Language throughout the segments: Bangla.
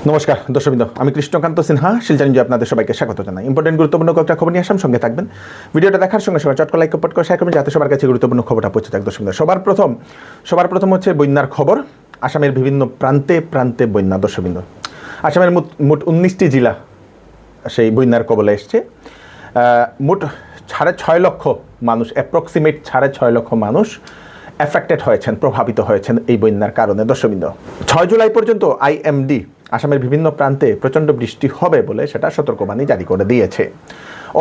নমস্কার দর্শকবৃন্দ, আমি কৃষ্ণকান্ত সিনহা শিলচর নিউজে আপনাদের সবাইকে স্বাগত জানাই। ইম্পর্টেন্ট গুরুত্বপূর্ণ কয়েকটা খবর নিয়ে আসাম, সঙ্গে থাকবেন। ভিডিওটা দেখার সঙ্গে সঙ্গে চটকা লাইক কমেন্ট করে শেয়ার করবেন যাতে সবার কাছে গুরুত্বপূর্ণ খবরটা পৌঁছে যায়। দর্শকবৃন্দ, সবার প্রথম হচ্ছে বন্যার খবর। আসামের বিভিন্ন প্রান্তে প্রান্তে বন্যা। দর্শকবৃন্দ, আসামের মোট 19টি জেলা সেই বন্যার কবলে এসছে। মোট 6.5 লক্ষ মানুষ, অ্যাপ্রক্সিমেট 6.5 লক্ষ মানুষ এফেক্টেড হয়েছেন, প্রভাবিত হয়েছেন এই বন্যার কারণে। দর্শকবৃন্দ, 6 জুলাই পর্যন্ত আইএমডি আসামের বিভিন্ন প্রান্তে প্রচণ্ড বৃষ্টি হবে বলে সেটা সতর্কবাণী জারি করে দিয়েছে।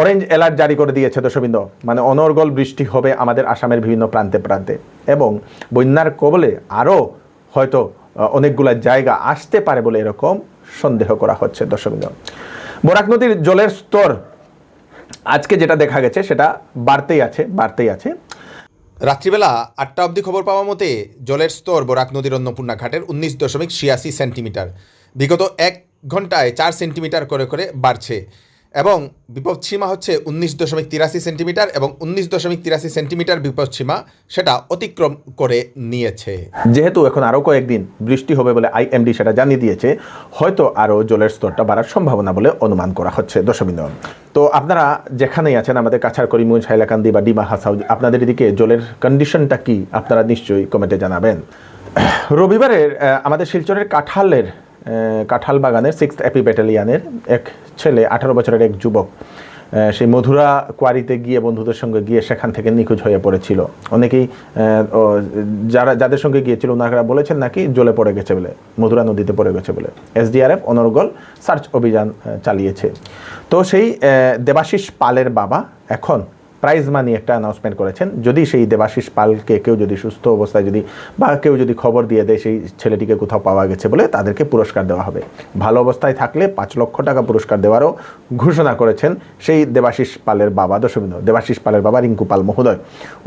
অরেঞ্জ অ্যালার্ট জারি করে দিয়েছে। দর্শকবৃন্দ, মানে অনর্গল বৃষ্টি হবে আমাদের আসামের বিভিন্ন প্রান্তে প্রান্তে, এবং বন্যার কবলে আরও হয়তো অনেকগুলো জায়গা আসতে পারে বলে এরকম সন্দেহ করা হচ্ছে। দর্শকবৃন্দ, বরাক নদীর জলের স্তর আজকে যেটা দেখা গেছে সেটা বাড়তেই আছে। রাত্রিবেলা 8টা অবধি খবর পাওয়া মতে জলের স্তর বরাক নদীর অন্নপূর্ণা ঘাটের 19.86 সেন্টিমিটার বিগত 1 ঘন্টায় 4 সেন্টিমিটার করে বাড়ছে, এবং বিপদসীমা হচ্ছে 19.83 সেন্টিমিটার, এবং 19.83 সেন্টিমিটার বিপদসীমা সেটা অতিক্রম করে নিয়েছে। যেহেতু এখন আরও কয়েকদিন বৃষ্টি হবে বলে আইএমডি সেটা জানিয়ে দিয়েছে, হয়তো আরও জলের স্তরটা বাড়ার সম্ভাবনা বলে অনুমান করা হচ্ছে। দর্শকবৃন্দ, তো আপনারা যেখানেই আছেন, আমাদের কাছাড়, করিমগঞ্জ, হাইলাকান্দি বা ডিমা হাসাও, আপনাদের এদিকে জলের কন্ডিশনটা কি আপনারা নিশ্চয়ই কমেন্টে জানাবেন। রবিবারের আমাদের শিলচরের কাঁঠাল বাগানের 6th এপি ব্যাটালিয়ানের এক ছেলে, 18 বছরের এক যুবক, সেই মধুরা কোয়ারিতে গিয়ে বন্ধুদের সঙ্গে গিয়ে সেখান থেকে নিখোঁজ হয়ে পড়েছিল। অনেকেই যাদের সঙ্গে গিয়েছিল ওনারা বলেছেন নাকি জলে পড়ে গেছে বলে, মধুরা নদীতে পড়ে গেছে বলে। এসডিআরএফ অনর্গল সার্চ অভিযান চালিয়েছে। তো সেই দেবাশিস পালের বাবা এখন প্রাইজ মানি একটা অ্যানাউন্সমেন্ট করেছেন। যদি সেই দেবাশিস পালকে কেউ যদি সুস্থ অবস্থায় বা কেউ যদি খবর দিয়ে দেয় সেই ছেলেটিকে কোথাও পাওয়া গেছে বলে, তাদেরকে পুরস্কার দেওয়া হবে। ভালো অবস্থায় থাকলে 5 লক্ষ টাকা পুরস্কার দেওয়ারও ঘোষণা করেছেন সেই দেবাশিস পালের বাবা। দর্শকবৃন্দ, দেবাশিস পালের বাবা রিঙ্কু পাল মহোদয়,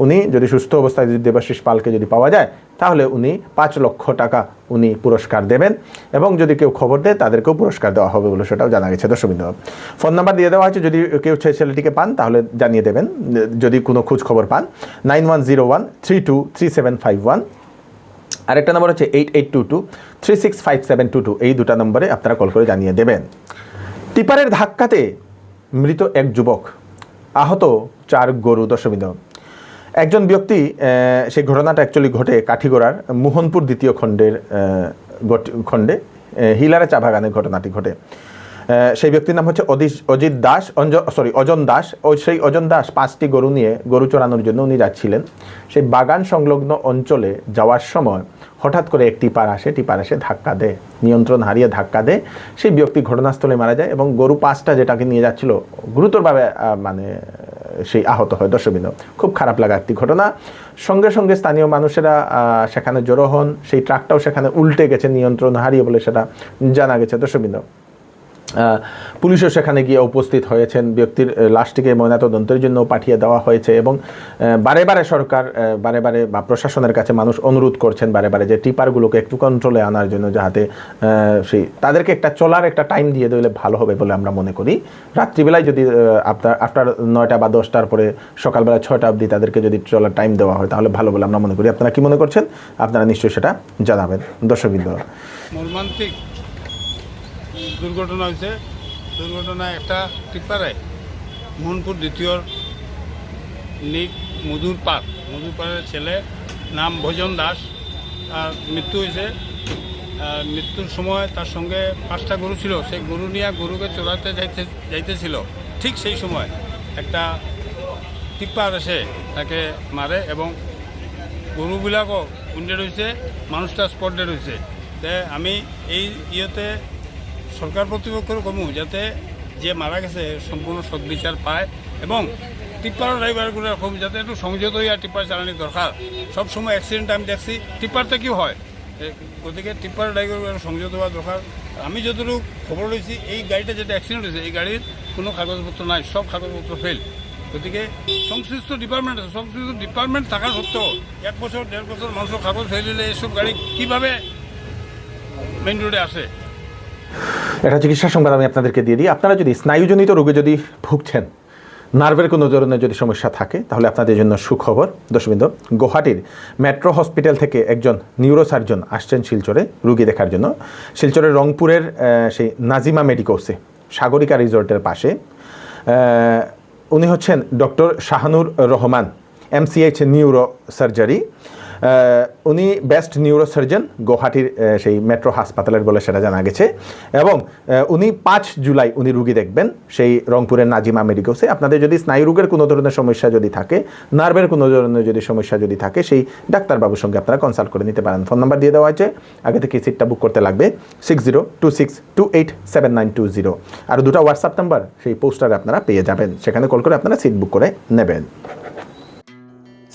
উনি যদি সুস্থ অবস্থায় যদি দেবাশিস পালকে যদি পাওয়া যায় তাহলে উনি 5 লক্ষ টাকা উনি পুরস্কার দেবেন, এবং যদি কেউ খবর দেয় তাদেরকেও পুরস্কার দেওয়া হবে বলে সেটাও জানা গেছে। দর্শকবৃন্দ, ফোন নাম্বার দিয়ে দেওয়া হয়েছে, যদি কেউ ছেলেটিকে পান তাহলে জানিয়ে দেবেন যদি কোনো খোঁজ খবর পান। 9101323751, আরেকটা নম্বর হচ্ছে 8822365722। এই দুটা নম্বরে আপনারা কল করে জানিয়ে দেবেন। টিপারের ধাক্কাতে মৃত এক যুবক, আহত 4 গরু। দর্শকবৃন্দ, একজন ব্যক্তি, সেই ঘটনাটা অ্যাকচুয়ালি ঘটে কাঠিগড়ার মোহনপুর 2য় খণ্ডে হিলারা চা বাগানে ঘটনাটি ঘটে। সেই ব্যক্তির নাম হচ্ছে অজন দাস। সেই অজন দাস 5টি গরু নিয়ে গরু চড়ানোর জন্য উনি যাচ্ছিলেন। সেই বাগান সংলগ্ন অঞ্চলে যাওয়ার সময় হঠাৎ করে এক টিপার এসে ধাক্কা দেয়, নিয়ন্ত্রণ হারিয়ে ধাক্কা দেয়। সেই ব্যক্তি ঘটনাস্থলে মারা যায়, এবং গরু 5টা যেটাকে নিয়ে যাচ্ছিল গুরুতরভাবে সেই আহত হয়। দর্শকবৃন্দ, খুব খারাপ লাগা একটি ঘটনা। সঙ্গে সঙ্গে স্থানীয় মানুষেরা সেখানে জড়ো হন। সেই ট্রাকটাও সেখানে উল্টে গেছে নিয়ন্ত্রণ হারিয়ে বলে সেটা জানা গেছে। দর্শকবৃন্দ, পুলিশও সেখানে গিয়ে উপস্থিত হয়েছেন। ব্যক্তির লাশটিকে ময়নাতদন্তের জন্য পাঠিয়ে দেওয়া হয়েছে, এবং বারে সরকার বা প্রশাসনের কাছে মানুষ অনুরোধ করছেন বারে যে টিপারগুলোকে একটু কন্ট্রোলে আনার জন্য, যাতে সেই তাদেরকে একটা চলার একটা টাইম দিয়ে দিলে ভালো হবে বলে আমরা মনে করি। রাত্রিবেলায় যদি আফটার 9টা বা 10টার পরে সকালবেলা 6টা অবধি তাদেরকে যদি চলার টাইম দেওয়া হয় তাহলে ভালো বলে আমরা মনে করি। আপনারা কি মনে করছেন? আপনারা নিশ্চয়ই সেটা জানাবেন। দর্শকবৃন্দ, মর্মান্তিক দুর্ঘটনা হয়েছে। দুর্ঘটনায় একটা টিপারে মোহনপুর 2য় মধুরপাড়ের ছেলে নাম ভজন দাস, তার মৃত্যু হয়েছে। মৃত্যুর সময় তার সঙ্গে 5টা গরু ছিল। সেই গরু নিয়ে গরুকে চড়াতে যাইতেছিল। ঠিক সেই সময় একটা টিপার এসে তাকে মারে, এবং গরুবিলাকও উইন্ডেড হয়েছে, মানুষটা স্পট ডেড হয়েছে। আমি এই ইয়েতে সরকার কর্তৃপক্ষের কমু যাতে যে মারা গেছে সম্পূর্ণ সদ্বিচার পায়, এবং টিপ্পার ড্রাইভারগুলো এরকম যাতে একটু সংযত হইয়া টিপ্পার চালানি দরকার। সবসময় অ্যাক্সিডেন্ট আমি দেখছি টিপ্পারতে কি হয়, গতিকে টিপ্পার ড্রাইভারগুলো সংযত হওয়া দরকার। আমি যতটুকু খবর রয়েছি, এই গাড়িটা যেটা অ্যাক্সিডেন্ট হয়েছে এই গাড়ির কোনো কাগজপত্র নাই, সব কাগজপত্র ফেল। গতিকে সংশ্লিষ্ট ডিপার্টমেন্ট আছে, সংশ্লিষ্ট ডিপার্টমেন্ট থাকার সত্ত্বেও 1 বছর 1.5 বছর মানুষের কাগজ ফেল দিলে এইসব গাড়ি কীভাবে মেইন রোডে আসে। একটা চিকিৎসা সংবাদ আমি আপনাদেরকে দিয়ে দিই। আপনারা যদি স্নায়ুজনিত রোগে যদি ভুগছেন, নার্ভের কোনো ধরনের যদি সমস্যা থাকে তাহলে আপনাদের জন্য সুখবর দর্শকবৃন্দ। গুয়াহাটির মেট্রো হসপিটাল থেকে একজন নিউরোসার্জন আসছেন শিলচরে রুগী দেখার জন্য। শিলচরের রংপুরের সেই নাজিমা মেডিকোসে সাগরিকা রিসোর্টের পাশে উনি হচ্ছেন doctor Shahanur Rahman, MCH neuro surgery. উনি বেস্ট নিউরো সার্জন গুয়াহাটির সেই মেট্রো হাসপাতালের বলে সেটা জানা গেছে। এবং উনি 5 জুলাই উনি রুগী দেখবেন সেই রংপুরের নাজিমা মেডিকোসে। আপনাদের যদি স্নায়ু রোগের কোনো ধরনের সমস্যা যদি থাকে, নার্ভের কোনো ধরনের যদি সমস্যা যদি থাকে, সেই ডাক্তারবাবুর সঙ্গে আপনারা কনসাল্ট করে নিতে পারেন। ফোন নাম্বার দিয়ে দেওয়া আছে, আগে থেকে সিটটা বুক করতে লাগবে 6026287920। আর দুটো হোয়াটসঅ্যাপ নাম্বার সেই পোস্টারে আপনারা পেয়ে যাবেন, সেখানে কল করে আপনারা সিট বুক করে নেবেন।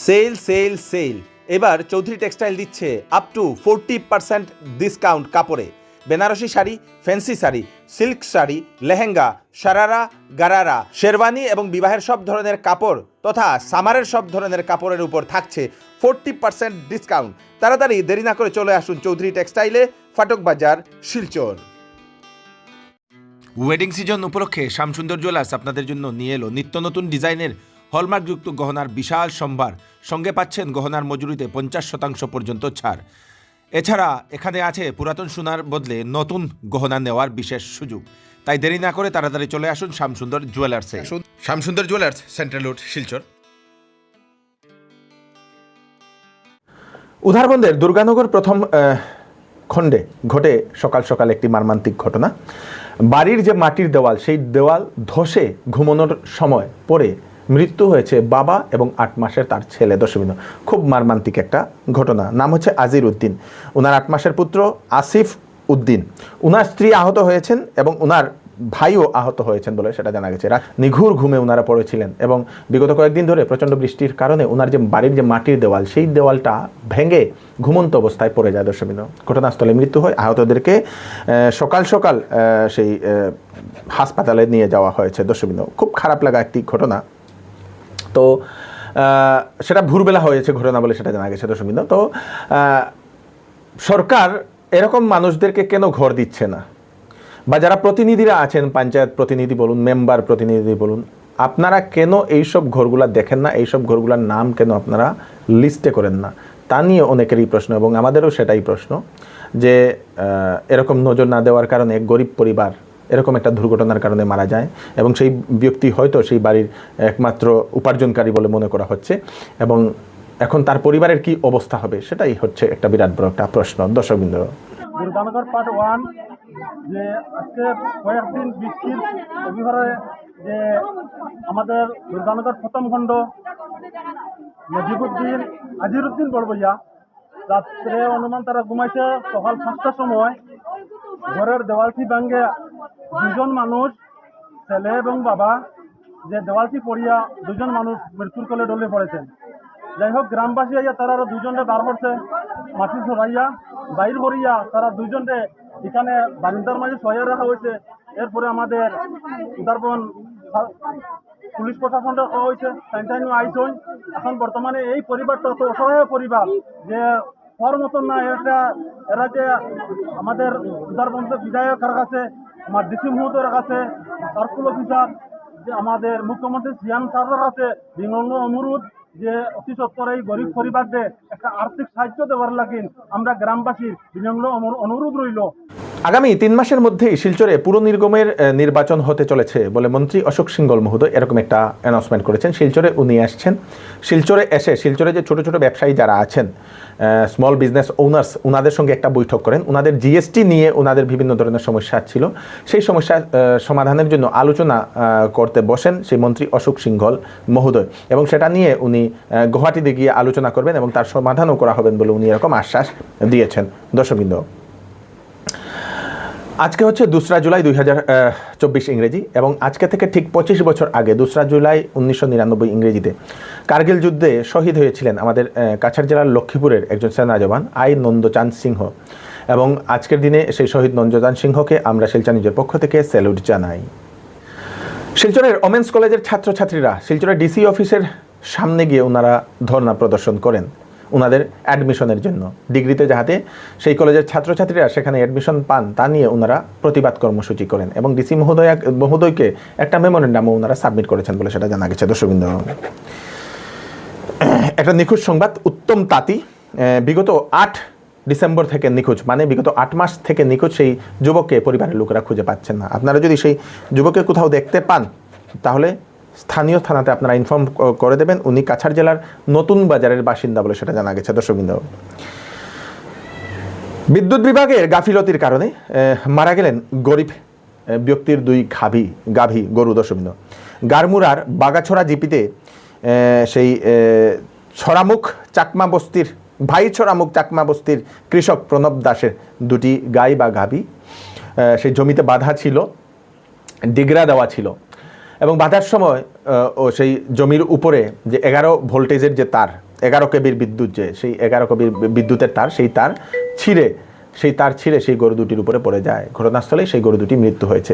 সেল সেল সেল, এবার চৌধুরী টেক্সটাইল দিচ্ছে আপ টু 40% ডিসকাউন্ট কাপড়ে। বেনারসি শাড়ি, ফ্যান্সি শাড়ি, সিল্ক শাড়ি, লেহেঙ্গা, শারারা, গারারা, শেরওয়ানি এবং বিবাহের সব ধরনের কাপড় তথা সামারের সব ধরনের কাপড়ের উপর থাকছে 40% ডিসকাউন্ট। তাড়াতাড়ি দেরি না করে চলে আসুন চৌধুরী টেক্সটাইলে, ফাটক বাজার, শিলচর। ওয়েডিং সিজন উপলক্ষে শ্যামসুন্দর জুয়েলার্স আপনাদের জন্য নিয়ে এলো নিত্য নতুন ডিজাইনের হলমার্কযুক্ত গহনার বিশাল সম্ভার। সঙ্গে পাচ্ছেন গহনার মজুরিতে 50% পর্যন্ত ছাড়। এছাড়া এখানে আছে পুরাতন সোনার বদলে নতুন গহনা নেওয়ার বিশেষ সুযোগ। তাই দেরি না করে তাড়াতাড়ি চলে আসুন শ্যামসুন্দর জুয়েলার্সে। Shyamsundar jewellers, central road, Silchar. উধারবন্দের দুর্গানগর প্রথম খণ্ডে ঘটে সকাল সকাল একটি মর্মান্তিক ঘটনা। বাড়ির যে মাটির দেওয়াল, সেই দেওয়াল ধসে ঘুমানোর সময় পড়ে মৃত্যু হয়েছে বাবা এবং 8 মাসের তার ছেলে। দর্শকবৃন্দ, খুব মর্মান্তিক একটা ঘটনা। নাম হচ্ছে আজির উদ্দিন। ওনার 8 মাসের পুত্র আসিফ উদ্দিন, ওনার স্ত্রী আহত হয়েছেন এবং ওনার ভাইও আহত হয়েছেন বলে সেটা জানা গেছে। নিঘুর ঘুমে ওনারা পড়েছিলেন এবং বিগত কয়েকদিন ধরে প্রচণ্ড বৃষ্টির কারণে ওনার যে বাড়ির যে মাটির দেওয়াল, সেই দেওয়ালটা ভেঙে ঘুমন্ত অবস্থায় পড়ে যায়। দর্শকবৃন্দ, ঘটনাস্থলে মৃত্যু হয়। আহতদেরকে সকাল সকাল সেই হাসপাতালে নিয়ে যাওয়া হয়েছে। দর্শকবৃন্দ, খুব খারাপ লাগা একটি ঘটনা। তো সেটা ভোরবেলা হয়েছে ঘটনা বলে সেটা জানা গেছে। দর্শকবৃন্দ, তো সরকার এরকম মানুষদেরকে কেন ঘর দিচ্ছে না, বা যারা প্রতিনিধিরা আছেন, পঞ্চায়েত প্রতিনিধি বলুন, মেম্বার প্রতিনিধি বলুন, আপনারা কেন এইসব ঘরগুলা দেখেন না, এইসব ঘরগুলার নাম কেন আপনারা লিস্টে করেন না, তা নিয়ে অনেকেরই প্রশ্ন এবং আমাদেরও সেটাই প্রশ্ন যে এরকম নজর না দেওয়ার কারণে গরিব পরিবার এরকম একটা দুর্ঘটনার কারণে মারা যায় এবং সেই ব্যক্তি হয়তো সেই বাড়ির একমাত্র উপার্জনকারী বলে মনে করা হচ্ছে এবং এখন তার পরিবারের কি অবস্থা হবে সেটাই হচ্ছে একটা বিরাট বড় একটা প্রশ্ন। দর্শকবৃন্দ, দুর্গানগর পার্ট 1 যে আজকে কয়েকদিন বৃষ্টির অভিভাবে যে আমাদের দুর্গানগর প্রথম খণ্ড নজিবুদ্দিন আজিরুদ্দিন বড়বইয়া রাত্রে অনুমান তারা ঘুমাইছে। সকাল 5টার সময় ঘরের দেওয়ালটি ভাঙ্গে 2জন মানুষ, ছেলে এবং বাবা, যে দেওয়ালটি পড়িয়া 2জন মানুষ মৃত্যুর কোলে ঢলে পড়েছেন। যাই হোক, গ্রামবাসী আইয়া তারা আরো 2জনকে বার করছে, মাটি সরাইয়া বাইর করিয়া তারা 2জনকে এখানে বারিন্দার মাঝে সহায় রাখা হয়েছে। এরপরে আমাদের উদারবন পুলিশ প্রশাসন রাখা হয়েছে, টাইম আইসন। এখন বর্তমানে এই পরিবারটা তো অসহায় পরিবার যে হওয়ার মতন না। এরা যে আমাদের উদারবন বিধায়কের কাছে, আমার ডিসি মহোদয়ের কাছে, সার্কুল অফিসার, যে আমাদের মুখ্যমন্ত্রী সিএম স্যারের কাছে বিনম্র অনুরোধ যে অতি সত্তর এই গরিব পরিবারদের একটা আর্থিক সাহায্য দেওয়ার লাগেন আমরা গ্রামবাসীর বিনম্র অনুরোধ রইল। আগামী 3 মাসের মধ্যেই শিলচরে পুর নিগমের নির্বাচন হতে চলেছে বলে মন্ত্রী অশোক সিংহল মহোদয় এরকম একটা অ্যানাউন্সমেন্ট করেছেন। শিলচরে উনি আসছেন। শিলচরে এসে শিলচরে যে ছোট ছোট ব্যবসায়ী যারা আছেন, স্মল বিজনেস ওনার্স, ওনাদের সঙ্গে একটা বৈঠক করেন। ওনাদের জিএসটি নিয়ে ওনাদের বিভিন্ন ধরনের সমস্যা ছিল, সেই সমস্যা সমাধানের জন্য আলোচনা করতে বসেন সেই মন্ত্রী অশোক সিংহল মহোদয় এবং সেটা নিয়ে উনি গুয়াহাটিতে গিয়ে আলোচনা করবেন এবং তার সমাধানও করা হবেন বলে উনি এরকম আশ্বাস দিয়েছেন। দর্শকবৃন্দ, আজকে হচ্ছে 2রা জুলাই 2024 ইংরেজি এবং আজকে থেকে ঠিক 25 বছর আগে 2রা জুলাই 1999 ইংরেজিতে কার্গিল যুদ্ধে শহীদ হয়েছিলেন আমাদের কাছাড় জেলার লক্ষ্মীপুরের একজন সেনা জওয়ান আই নন্দচাঁদ সিংহ এবং আজকের দিনে সেই শহীদ নন্দচাঁদ সিংহকে আমরা শিলচর নিজের পক্ষ থেকে স্যালুট জানাই। শিলচরের ওমেন্স কলেজের ছাত্রছাত্রীরা শিলচরের ডিসি অফিসের সামনে গিয়ে ওনারা ধর্ণা প্রদর্শন করেন। ওনাদের অ্যাডমিশনের জন্য, ডিগ্রিতে যাতে সেই কলেজের ছাত্রছাত্রীরা সেখানে অ্যাডমিশন পান তা নিয়ে ওনারা প্রতিবাদ কর্মসূচি করেন এবং ডিসি মহোদয়কে একটা মেমোরেন্ডামও ওনারা সাবমিট করেছেন বলে সেটা জানা গেছে। দর্শকবৃন্দ, একটা নিখোঁজ সংবাদ, উত্তম তাঁতি বিগত 8 ডিসেম্বর থেকে নিখোঁজ, মানে বিগত 8 মাস থেকে নিখোঁজ সেই যুবককে পরিবারের লোকেরা খুঁজে পাচ্ছেন না। আপনারা যদি সেই যুবককে কোথাও দেখতে পান তাহলে স্থানীয় থানাতে আপনারা ইনফর্ম করে দেবেন। উনি কাছাড় জেলার নতুন বাজারের বাসিন্দা বলে সেটা জানা গেছে। দর্শকবৃন্দ, বিদ্যুৎ বিভাগের গাফিলতির কারণে মারা গেলেন গরিব ব্যক্তির 2 গাভী গরু। দর্শকবৃন্দ, গারমুরার বাগাছড়া জিপিতে সেই ছড়ামুখ চাকমা বস্তির ছড়ামুখ চাকমা বস্তির কৃষক প্রণব দাসের 2টি গাই বা গাভী সেই জমিতে বাঁধা ছিল, ডিগরা দেওয়া ছিল এবং বাঁধার সময় ও সেই জমির উপরে যে 11 ভোল্টেজের যে তার, 11 কেবির বিদ্যুৎ, যে সেই 11 কেবির বিদ্যুতের তার, সেই তার ছিঁড়ে সেই গরু দুটির উপরে পড়ে যায়। ঘটনাস্থলেই সেই গরু দুটি মৃত্যু হয়েছে।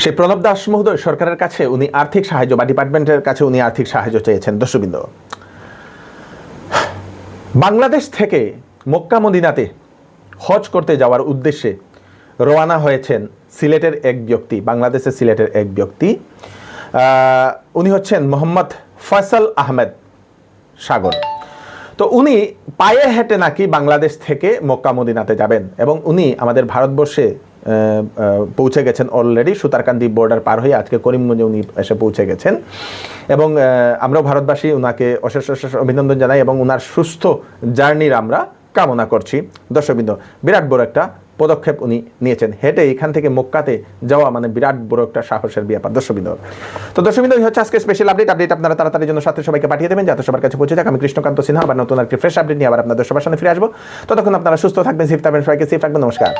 সেই প্রণব দাস মহোদয় সরকারের কাছে উনি আর্থিক সাহায্য বা ডিপার্টমেন্টের কাছে উনি আর্থিক সাহায্য চেয়েছেন। দর্শকবৃন্দ, বাংলাদেশ থেকে মক্কা মদিনাতে হজ করতে যাওয়ার উদ্দেশ্যে রওনা হয়েছেন সিলেটের এক ব্যক্তি, বাংলাদেশের সিলেটের এক ব্যক্তি। উনি হচ্ছেন মোহাম্মদ ফয়সাল আহমেদ সাগর। তো উনি পায়ে হেঁটে নাকি বাংলাদেশ থেকে মক্কা মদিনাতে যাবেন এবং উনি আমাদের ভারতবর্ষে পৌঁছে গেছেন অলরেডি। সুতারকান্দি বর্ডার পার হয়ে আজকে করিমগঞ্জে উনি এসে পৌঁছে গেছেন এবং আমরাও ভারতবাসী ওনাকে অশেষ অভিনন্দন জানাই এবং ওনার সুস্থ জার্নির আমরা কামনা করছি। দর্শকবৃন্দ, বিরাট বড় একটা পদক্ষেপ উনি নিয়েছেন। হেঁটে এখান থেকে মক্কাতে যাওয়া মানে বিরাট বড় একটা সাহসের ব্যাপার। দর্শকবৃন্দ, তো দর্শকবৃন্দ, এই হচ্ছে আজকে স্পেশাল আপডেট আপনারা তাড়াতাড়ির জন্য সাথে সবাইকে পাঠিয়ে দেবেন যাতে সবার কাছে পৌঁছে যাক। আমি কৃষ্ণকান্ত সিনহা আবার নতুন একটি ফ্রেশ আপডেট নিয়ে আবার আপনাদের সবার সামনে ফিরে আসবো। ততক্ষণ আপনারা সুস্থ থাকবেন, সেফ থাকবেন, সবাইকে সেফ রাখবেন। নমস্কার।